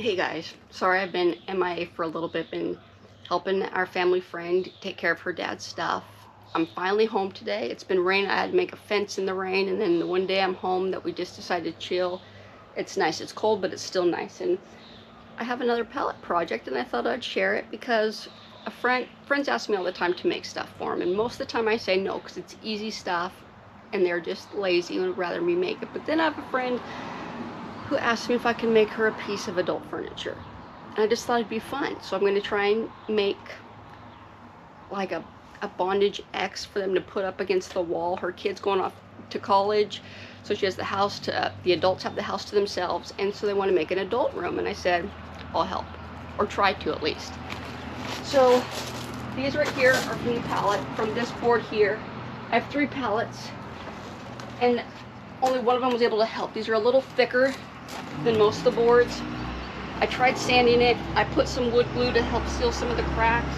Hey guys, sorry I've been MIA for a little bit, been helping our family friend take care of her dad's stuff. I'm finally home today. It's been raining. I had to make a fence in the rain, and then the one day I'm home that we just decided to chill. It's nice. It's cold, but it's still nice. And I have another pallet project, and I thought I'd share it because friends ask me all the time to make stuff for them, and most of the time I say no because it's easy stuff and they're just lazy and would rather me make it. But then I have a friend who asked me if I can make her a piece of adult furniture. And I just thought it'd be fun. So I'm going to try and make like a bondage X for them to put up against the wall. Her kid's going off to college, so she has the house to, the adults have the house to themselves, and so they want to make an adult room. And I said, I'll help, or try to at least. So these right here are from the pallet, from this board here. I have 3 pallets, and only one of them was able to help. These are a little thicker than most of the boards. I tried sanding it. I put some wood glue to help seal some of the cracks.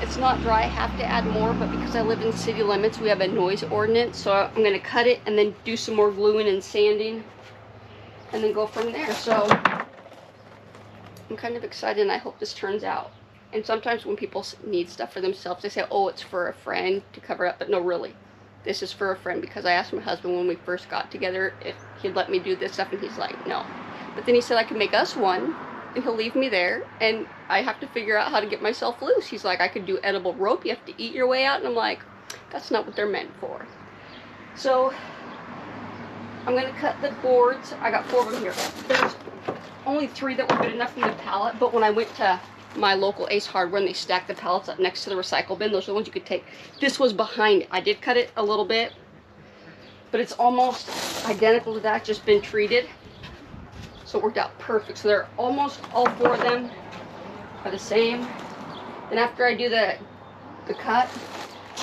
It's not dry. I have to add more, but because I live in city limits, we have a noise ordinance, so I'm going to cut it and then do some more gluing and sanding and then go from there. So I'm kind of excited, and I hope this turns out. And sometimes when people need stuff for themselves, they say, oh, it's for a friend to cover up, but no, really. This is for a friend, because I asked my husband when we first got together if he'd let me do this stuff, and he's like, no. But then he said I could make us one, and he'll leave me there, and I have to figure out how to get myself loose. He's like, I could do edible rope, you have to eat your way out, and I'm like, that's not what they're meant for. So I'm going to cut the boards. I got 4 of them here. There's only 3 that were good enough from the pallet, but when I went to my local Ace Hardware and they stacked the pallets up next to the recycle bin, those are the ones you could take. This was behind it. I did cut it a little bit, but it's almost identical to that, just been treated. So it worked out perfect. So they're almost all 4 of them are the same. Then after I do the cut,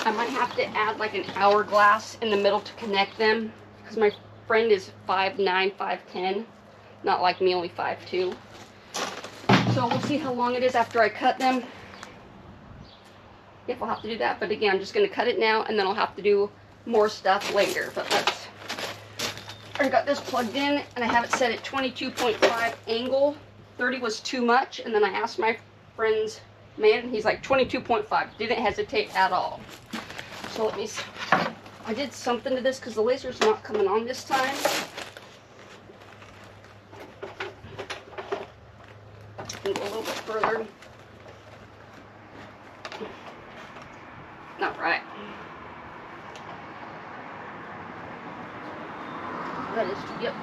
I might have to add like an hourglass in the middle to connect them, because my friend is 5'9", 5'10", not like me, only 5'2". So we'll see how long it is after I cut them, if I'll have to do that. But again, I'm just going to cut it now, and then I'll have to do more stuff later. But I got this plugged in, and I have it set at 22.5 angle. 30 was too much, and then I asked my friend's man, and he's like 22.5. Didn't hesitate at all. So let me see. I did something to this because the laser's not coming on this time. Go a little bit further. Not right. That is, yep.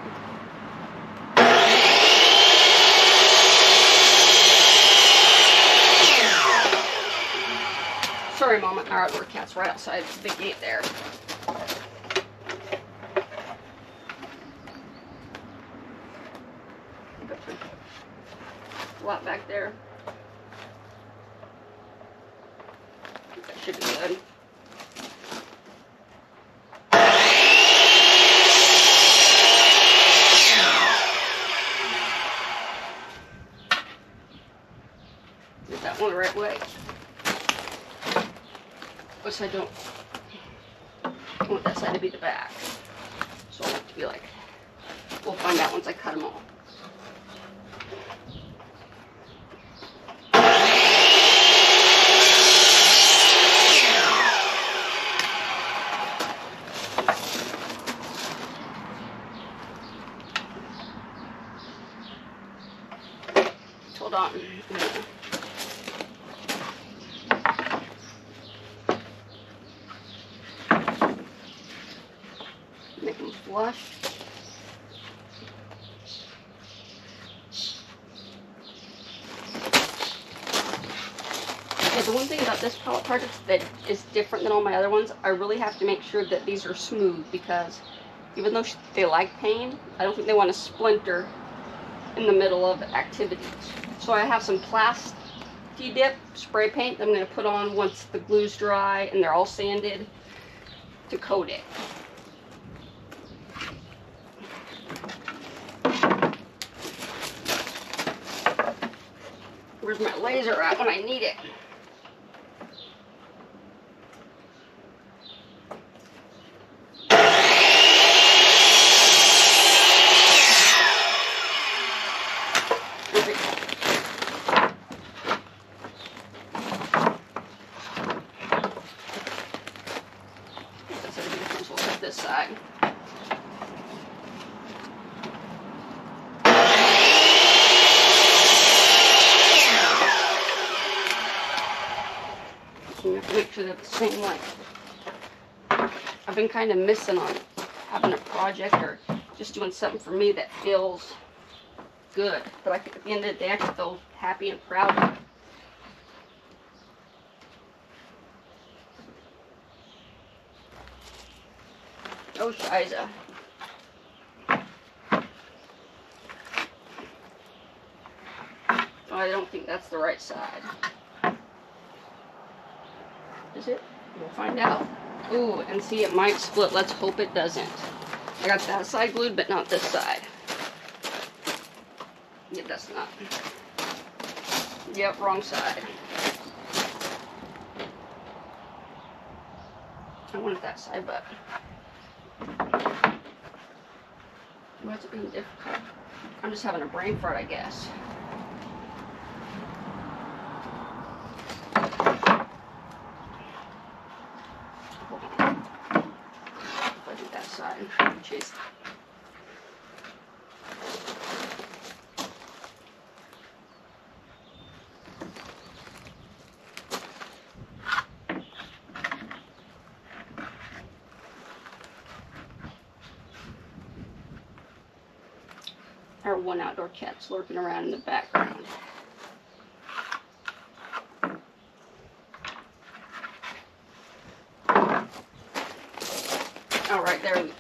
Sorry, Mama. Our outdoor cat's right outside the gate there. A lot back there. That should be good. Get that one the right way. Which I don't want that side to be the back. So I want it to be like, we'll find out once I cut them all. Hold on. Make them flush. Yeah, the one thing about this pallet project that is different than all my other ones, I really have to make sure that these are smooth, because even though they like pain, I don't think they want to splinter in the middle of activities. So I have some Plasti-Dip spray paint that I'm going to put on once the glue's dry and they're all sanded to coat it. Where's my laser at when I need it? That's a difference. We'll set this side. You have to make sure they're the same length. I've been kind of missing on having a project or just doing something for me that feels good. But at the end of the day, I can feel happy and proud. Oh, Shiza. Oh, I don't think that's the right side. Is it? We'll find out. Ooh, and see, it might split. Let's hope it doesn't. I got that side glued, but not this side. Yeah, that's not. Yep, wrong side. I wanted that side, but what's it being difficult? I'm just having a brain fart, I guess. Jeez. Our one outdoor cat's lurking around in the background. All right, there we go.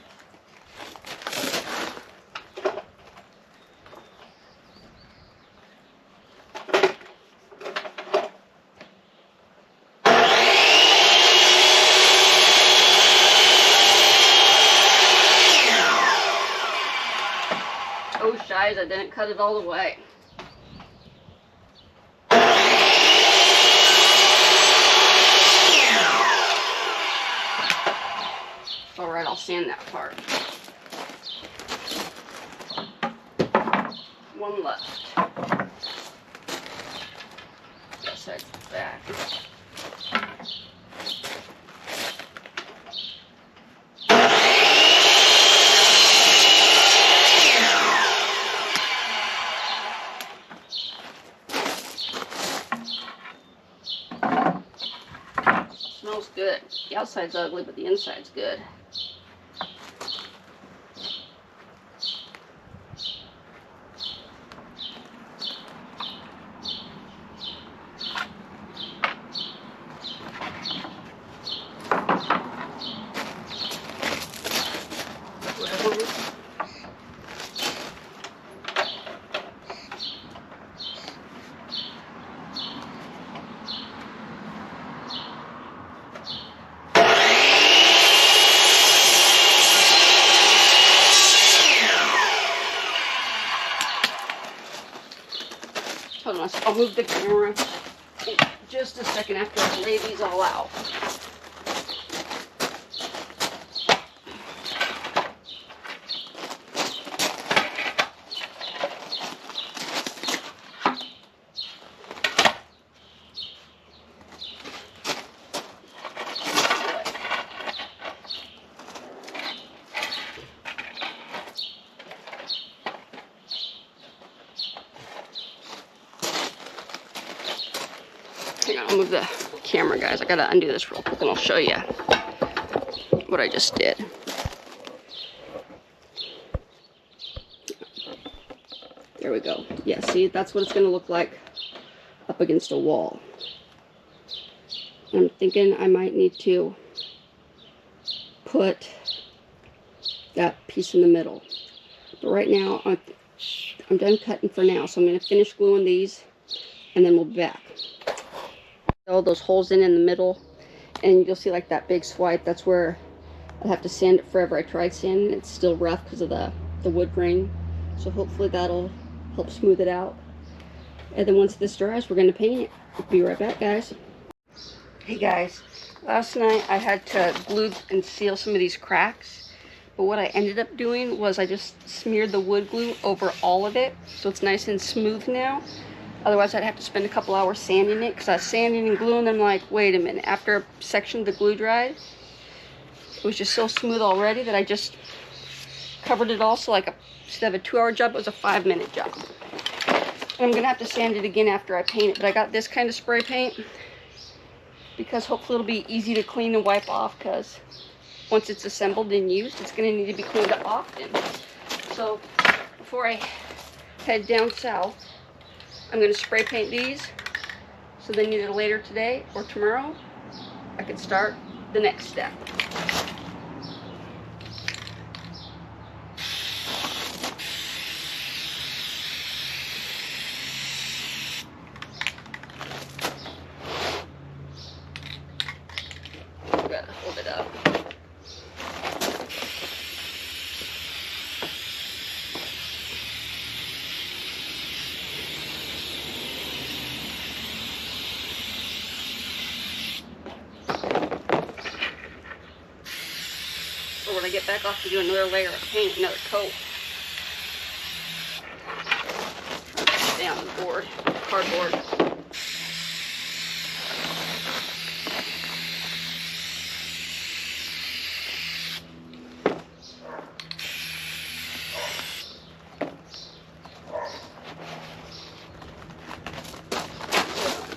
Oh, shiz, I didn't cut it all the way. Alright, I'll sand that part. One left. That side's back. Smells good. The outside's ugly, but the inside's good. Hold on, I'll move the camera in just a second after I lay these all out. Hang on, I'll move the camera, guys. I gotta undo this real quick and I'll show you what I just did. There we go. Yeah, see, that's what it's gonna look like up against a wall. I'm thinking I might need to put that piece in the middle. But right now, I'm done cutting for now, so I'm gonna finish gluing these and then we'll be back. All those holes in the middle, and you'll see like that big swipe. That's where I have to sand it forever. I tried sanding, it's still rough because of the wood grain, so hopefully that'll help smooth it out. And then once this dries, we're going to paint it. I'll be right back, guys. Hey guys, last night I had to glue and seal some of these cracks But what I ended up doing was I just smeared the wood glue over all of it, so it's nice and smooth now. Otherwise I'd have to spend a couple hours sanding it, because I was sanding and gluing, and I'm like, wait a minute. After a section of the glue dried, it was just so smooth already that I just covered it all. So like instead of a 2-hour job, it was a 5-minute job. And I'm gonna have to sand it again after I paint it, but I got this kind of spray paint because hopefully it'll be easy to clean and wipe off, because once it's assembled and used, it's gonna need to be cleaned up often. So before I head down south, I'm gonna spray paint these, so then either later today or tomorrow, I can start the next step. Gotta hold it up. Or when I get back off to do another layer of paint, another coat. Down the board, cardboard.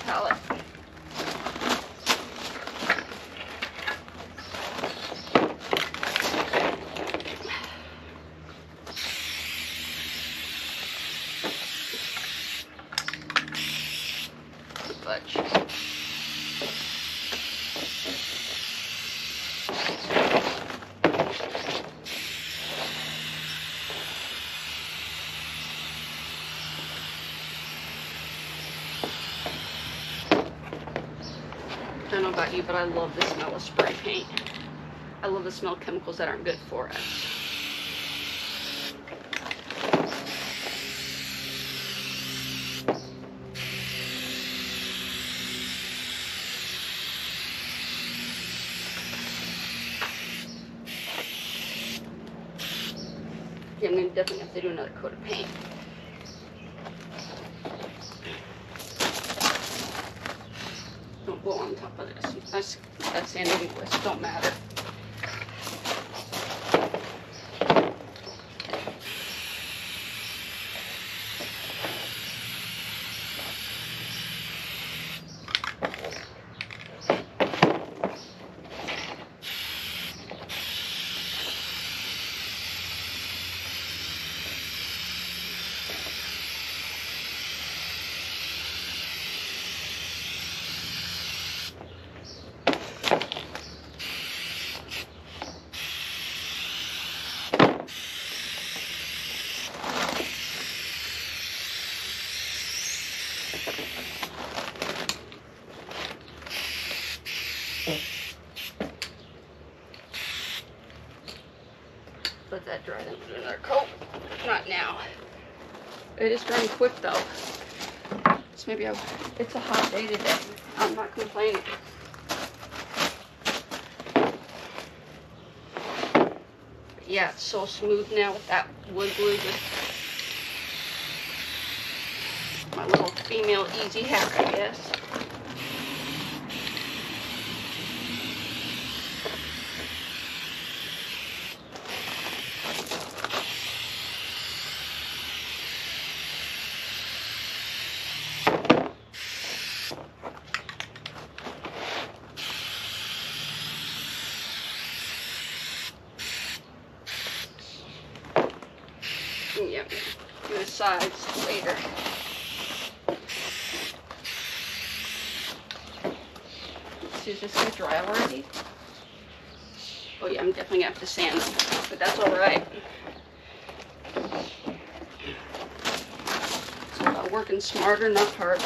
Pallet. Fudge. I don't know about you, but I love the smell of spray paint. I love the smell of chemicals that aren't good for us. Yeah, I'm gonna definitely have to do another coat of paint. Don't blow on top of this. That's sand anyway, so it don't matter. Let that dry, then we'll do another coat. Not now. It is drying quick though. So maybe it's a hot day today. I'm not complaining. But yeah, it's so smooth now with that wood glue. Just my little female easy hack, I guess. Yep, do the sides later. See, is this gonna dry already? Oh yeah, I'm definitely gonna have to sand them, but that's all right. It's about working smarter, not harder.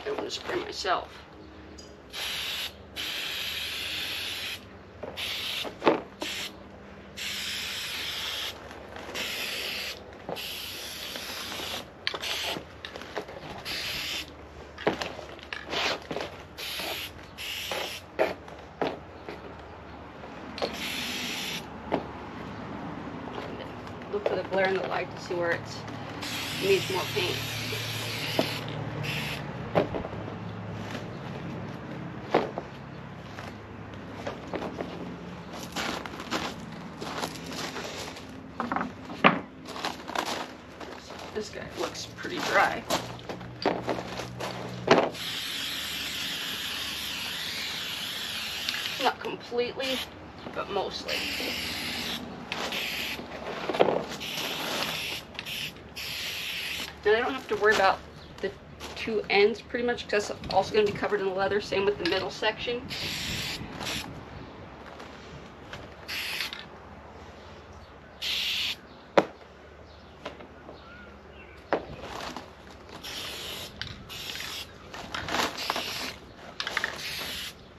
I want to spray myself. glare in the light to see where it needs more paint. This guy looks pretty dry. Not completely, but mostly. Now I don't have to worry about the two ends pretty much because it's also going to be covered in leather. Same with the middle section.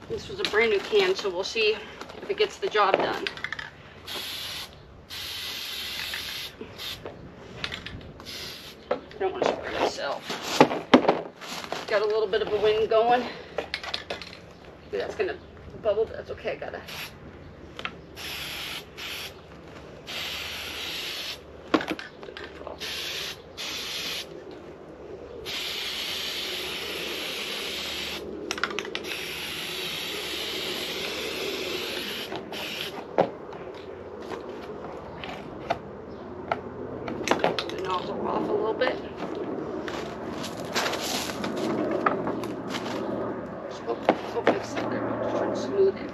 This was a brand new can, so we'll see if it gets the job done. I don't want to spray myself. Got a little bit of a wind going. Maybe that's gonna bubble, but that's okay. I gotta. Nozzle off a little bit. Oh, fix it there. I'm just trying to smooth it.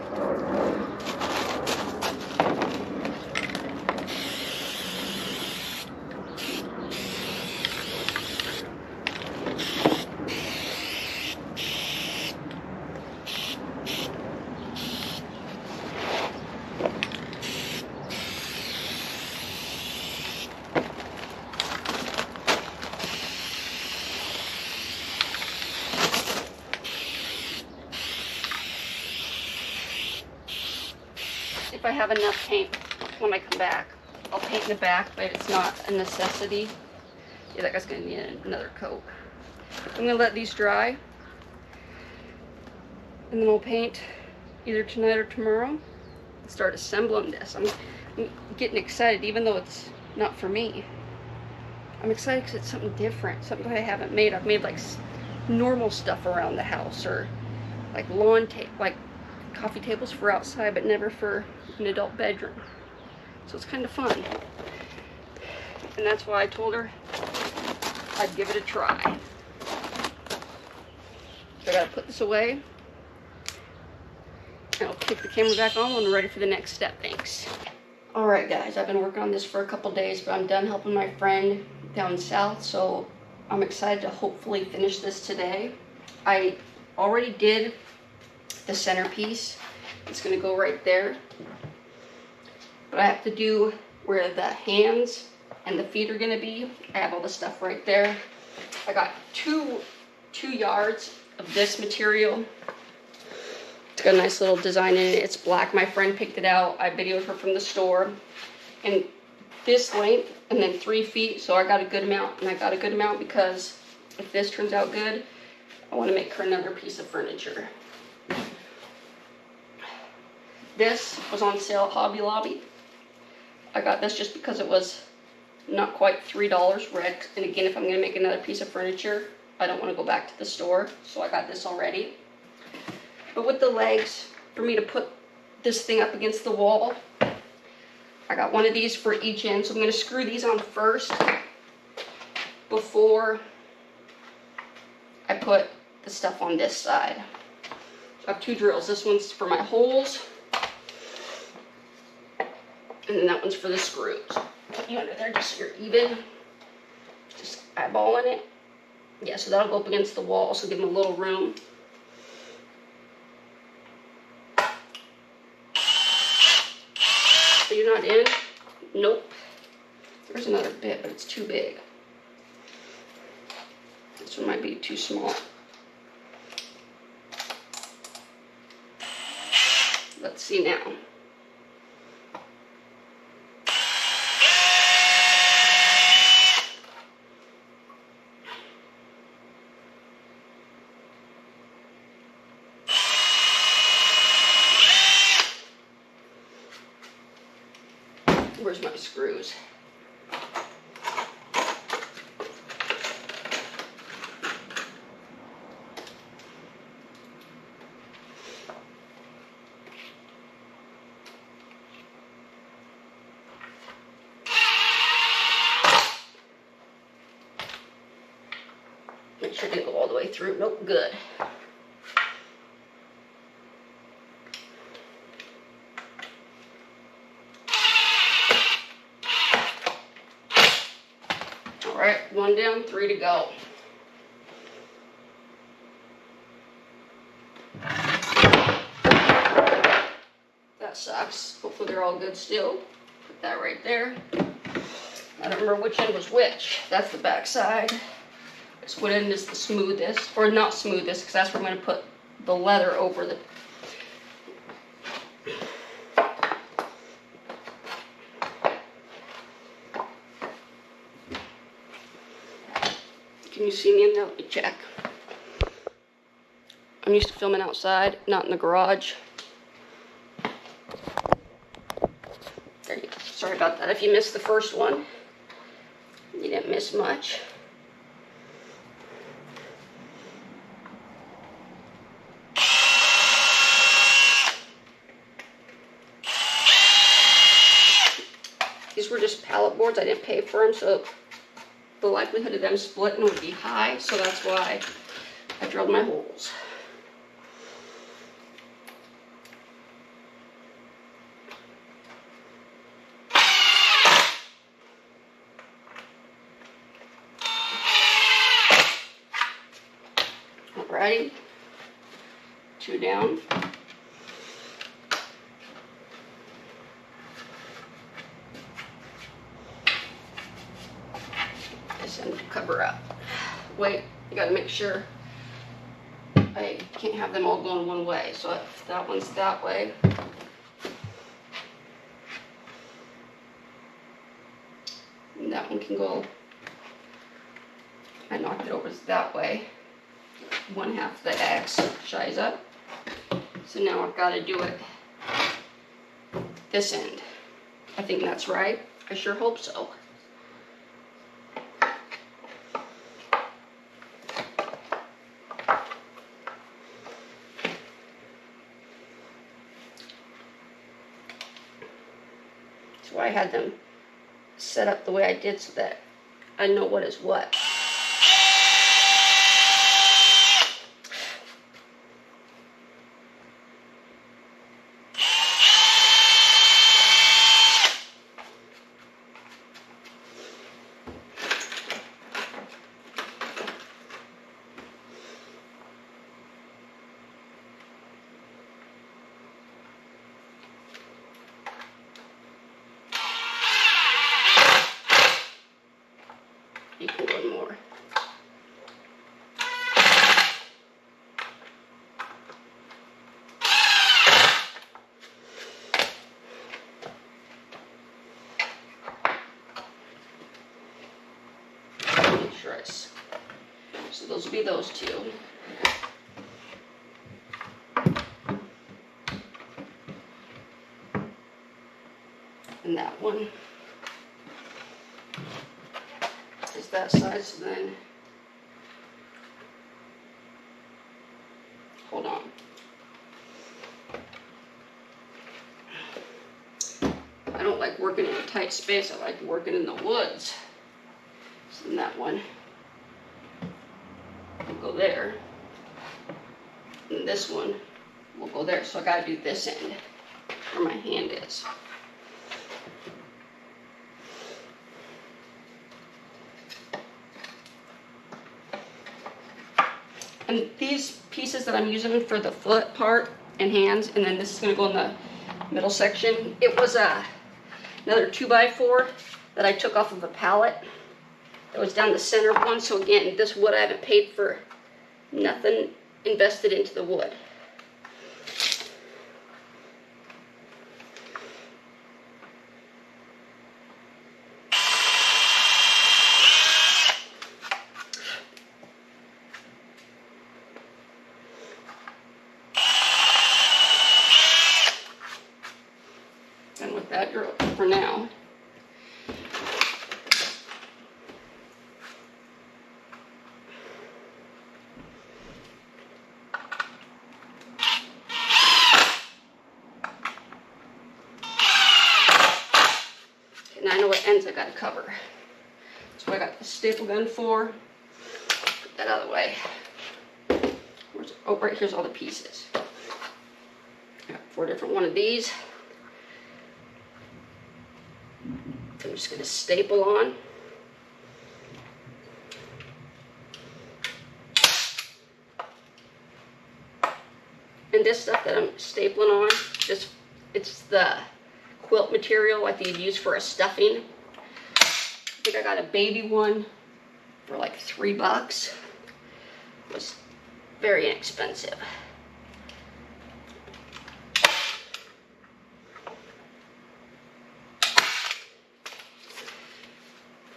If I have enough paint when I come back, I'll paint in the back, but it's not a necessity. Yeah, that guy's gonna need another coat. I'm gonna let these dry, and then I'll paint either tonight or tomorrow and start assembling this. I'm getting excited, even though it's not for me. I'm excited because it's something different, something I haven't made. I've made like normal stuff around the house, or like like coffee tables for outside, but never for an adult bedroom. So it's kind of fun. And that's why I told her I'd give it a try. So I gotta put this away. And I'll kick the camera back on when we're ready for the next step. Thanks. Alright guys, I've been working on this for a couple days, but I'm done helping my friend down south, so I'm excited to hopefully finish this today. I already did the centerpiece. It's going to go right there, but I have to do where the hands and the feet are going to be. I have all the stuff right there. I got two yards of this material. It's got a nice little design in it. It's black. My friend picked it out. I videoed her from the store. And this length, and then 3 feet, so I got a good amount. And I got a good amount because if this turns out good, I want to make her another piece of furniture. This was on sale at Hobby Lobby. I got this just because it was not quite $3 red. And again, if I'm going to make another piece of furniture, I don't want to go back to the store. So I got this already. But with the legs, for me to put this thing up against the wall, I got one of these for each end. So I'm going to screw these on first before I put the stuff on this side. So I have 2 drills. This one's for my holes, and then that one's for the screws. Put you under there just so you're even. Just eyeballing it. Yeah, so that'll go up against the wall, so give them a little room. So you're not in? Nope. There's another bit, but it's too big. This one might be too small. Let's see now. Where's my screws? Make sure it didn't go all the way through. Nope, good. All right, 1 down, 3 to go. That sucks. Hopefully they're all good still. Put that right there. I don't remember which end was which. That's the back side. This wood end is the smoothest, or not smoothest, because that's where I'm going to put the leather over the. Can you see me in there? Let me check. I'm used to filming outside, not in the garage. There you go. Sorry about that. If you missed the first one, you didn't miss much. These were just pallet boards. I didn't pay for them, so the likelihood of them splitting would be high, so that's why I drilled my holes. Alrighty, 2 down. This end to cover up. Wait, you gotta make sure I can't have them all going one way. So if that one's that way, and that one can go. I knocked it over that way. 1/2 the X shies up. So now I've got to do it this end. I think that's right. I sure hope so. That's why I had them set up the way I did so that I know what is what. You can go more. Make sure so those will be those 2. And that one is that side, so then hold on. I don't like working in a tight space. I like working in the woods. So then that one will go there, and this one will go there. So I gotta do this end where my hand is. And these pieces that I'm using for the foot part and hands, and then this is going to go in the middle section. It was another 2x4 that I took off of a pallet. That was down the center of one. So again, this wood I haven't paid for, nothing invested into the wood. And with that, you're okay for now. And I know what ends I gotta cover. That's what I got the staple gun for. Get that out of the way. Oh, right here's all the pieces. I got 4 different one of these. I'm just going to staple on. And this stuff that I'm stapling on, it's the quilt material like you'd use for a stuffing. I think I got a baby one for like $3. It was very inexpensive.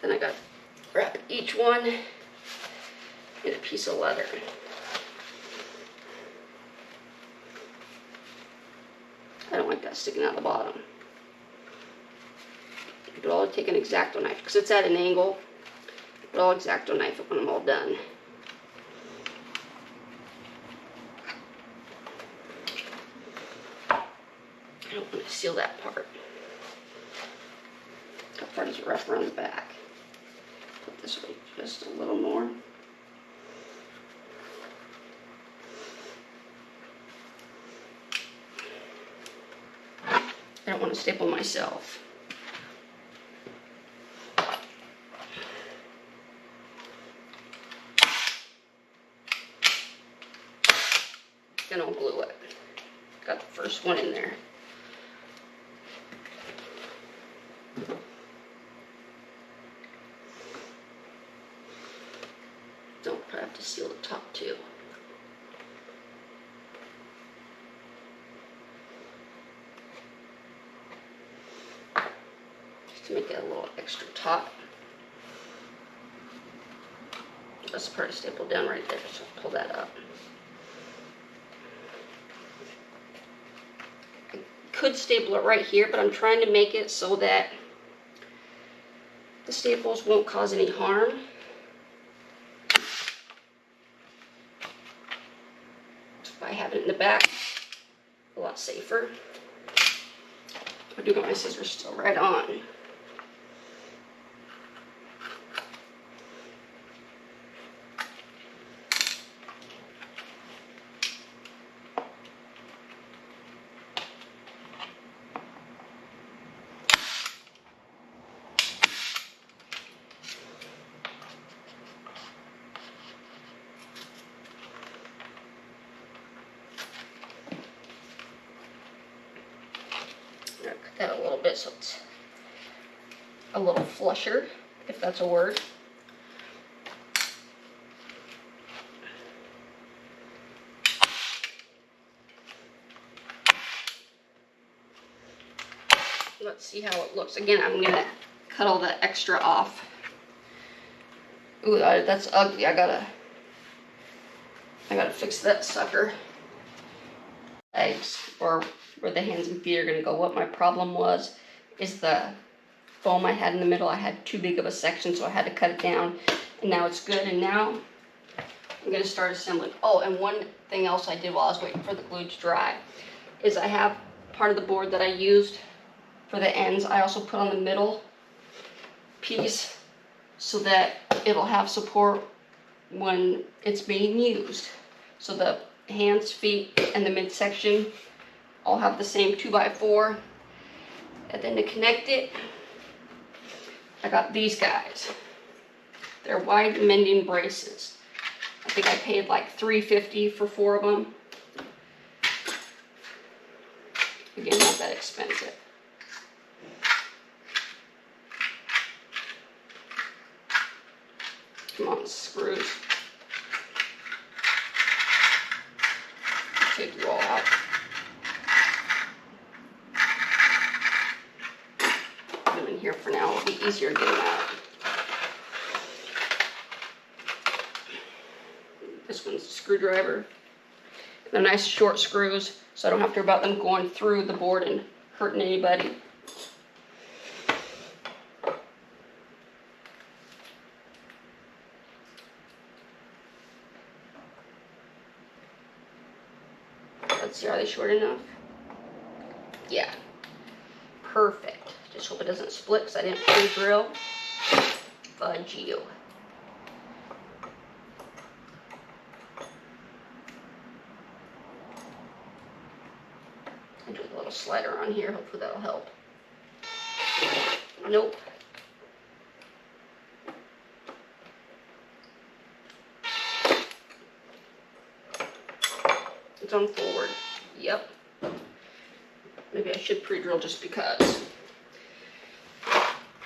Then I got to wrap each one in a piece of leather. I don't like that sticking out the bottom. But I'll take an X-Acto knife because it's at an angle. But I'll X-Acto knife it when I'm all done. I don't want to seal that part. That part is wrapped around the back. Put this way just a little more. I don't want to staple myself. Then I'll glue it. Got the first one in there. Don't have to seal the top too. To make it a little extra taut. That's the part I stapled down right there, so I'll pull that up. I could staple it right here, but I'm trying to make it so that the staples won't cause any harm. If I have it in the back, a lot safer. I do got my scissors still right on. Cut that a little bit so it's a little flusher, if that's a word. Let's see how it looks. Again, I'm gonna cut all the extra off. Ooh, that's ugly. I gotta fix that sucker. Legs, or where the hands and feet are gonna go. What my problem was is the foam I had in the middle. I had too big of a section, so I had to cut it down. And now it's good. And now I'm gonna start assembling. Oh, and one thing else I did while I was waiting for the glue to dry is I have part of the board that I used for the ends. I also put on the middle piece so that it'll have support when it's being used. So the hands, feet, and the midsection all have the same 2x4. And then to connect it, I got these guys. They're wide mending braces. I think I paid like $3.50 for 4 of them. Again, not that expensive. Come on, screws. Take you all out. Put them in here for now. It'll be easier to get them out. This one's a screwdriver. They're nice short screws, so I don't have to worry about them going through the board and hurting anybody. Let's see, are they short enough? Yeah. Perfect. Just hope it doesn't split because I didn't pre-drill. Fudge you. I'll do a little slider on here, hopefully that'll help. Nope. It's on forward. Yep. Maybe I should pre-drill just because.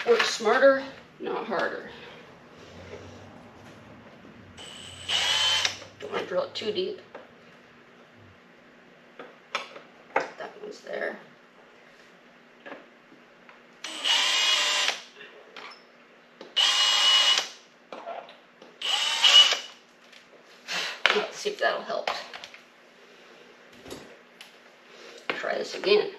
Work smarter, not harder. Don't want to drill it too deep. That one's there. Let's see if that'll help. Try this again.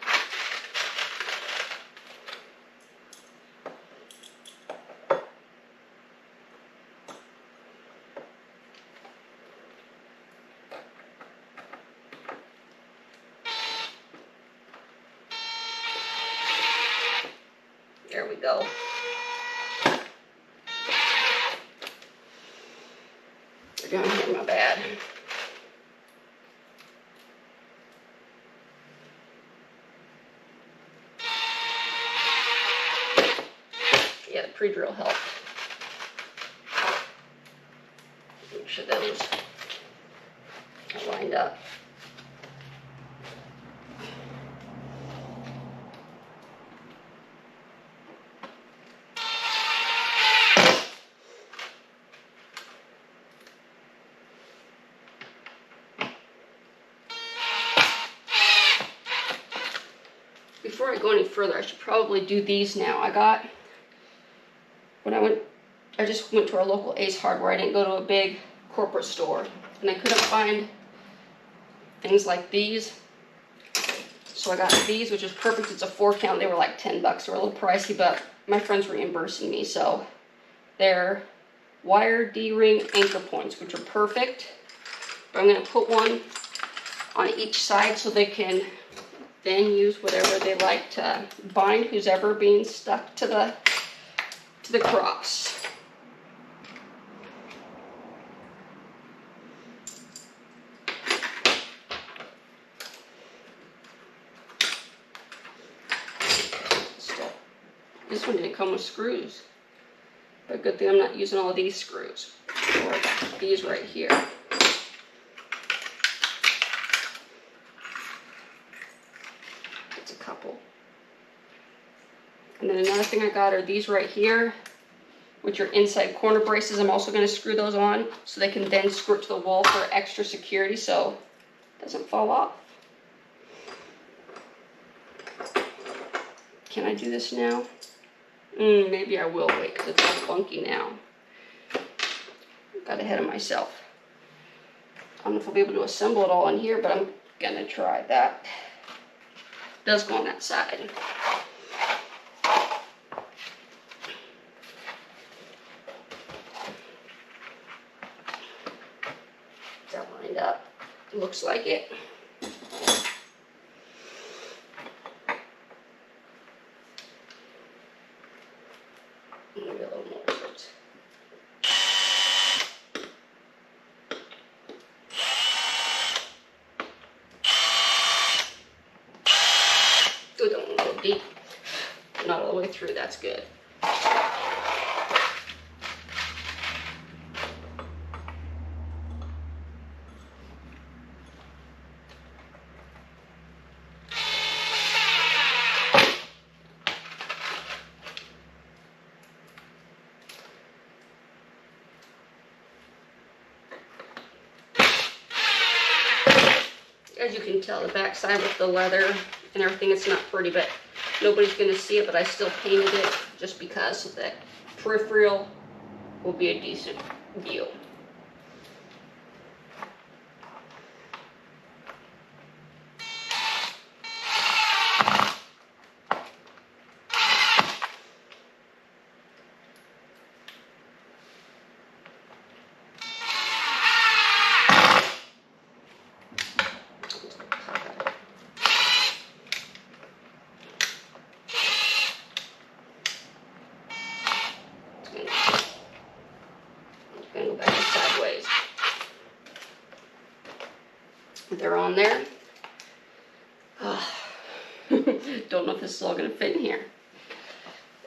There we go. They're down here, my bad. Yeah, the pre-drill helped. Make sure those are lined up. Before I go any further, I should probably do these now. I just went to our local Ace Hardware. I didn't go to a big corporate store, and I couldn't find things like these. So I got these, which is perfect. It's a 4-count. They were like $10. They were a little pricey, but my friend's reimbursing me. So they're wire D-ring anchor points, which are perfect. But I'm going to put one on each side so they can then use whatever they like to bind who's ever being stuck to the cross. This one didn't come with screws, but good thing I'm not using all these screws, or these right here. It's a couple. And then another thing I got are these right here, which are inside corner braces. I'm also going to screw those on so they can then screw it to the wall for extra security so it doesn't fall off. Can I do this now? Maybe I will wait because it's all funky now. Got ahead of myself. I don't know if I'll be able to assemble it all in here, but I'm going to try that. It does go on that side. Is that lined up? Looks like it. Maybe a little more. Oh, don't want to go deep. Not all the way through. That's good. As you can tell, the back side with the leather and everything, it's not pretty, but nobody's going to see it, but I still painted it just because so that peripheral will be a decent view. Go back sideways. They're on there. don't know if this is all going to fit in here.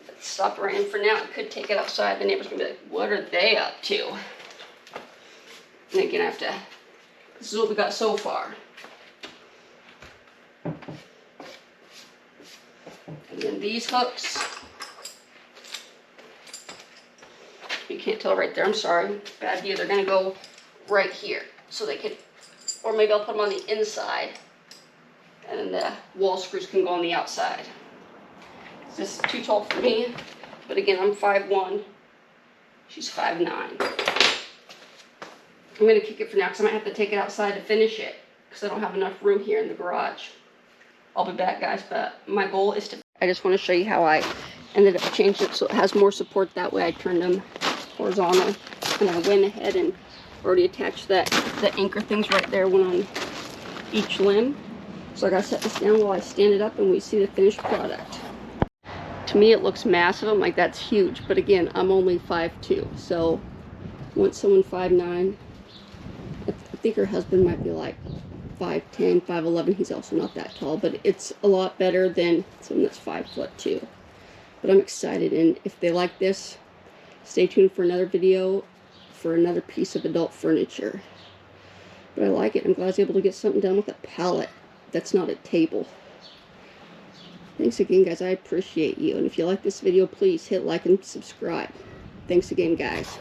If it stopped raining for now, I could take it outside. The neighbors are going to be like, what are they up to? And again, I have to, this is what we got so far. And then these hooks, you can't tell right there, I'm sorry, bad view, they're gonna go right here. So they could, or maybe I'll put them on the inside, and then the wall screws can go on the outside. This is too tall for me, but again, I'm 5'1", she's 5'9". I'm gonna kick it for now, because I might have to take it outside to finish it, because I don't have enough room here in the garage. I'll be back, guys, but my goal is to, I just want to show you how I ended up changing it so it has more support. That way I turned them horizontal, and I went ahead and already attached the anchor things right there, one on each limb. So I gotta set this down while I stand it up and we see the finished product. To me it looks massive, I'm like, that's huge, but again, I'm only 5'2", so once someone 5'9", I think her husband might be like 5'10", 5'11", he's also not that tall, but it's a lot better than someone that's 5'2". But I'm excited, and if they like this, stay tuned for another video for another piece of adult furniture. But I like it. I'm glad I was able to get something done with a pallet that's not a table. Thanks again, guys. I appreciate you. And if you like this video, please hit like and subscribe. Thanks again, guys.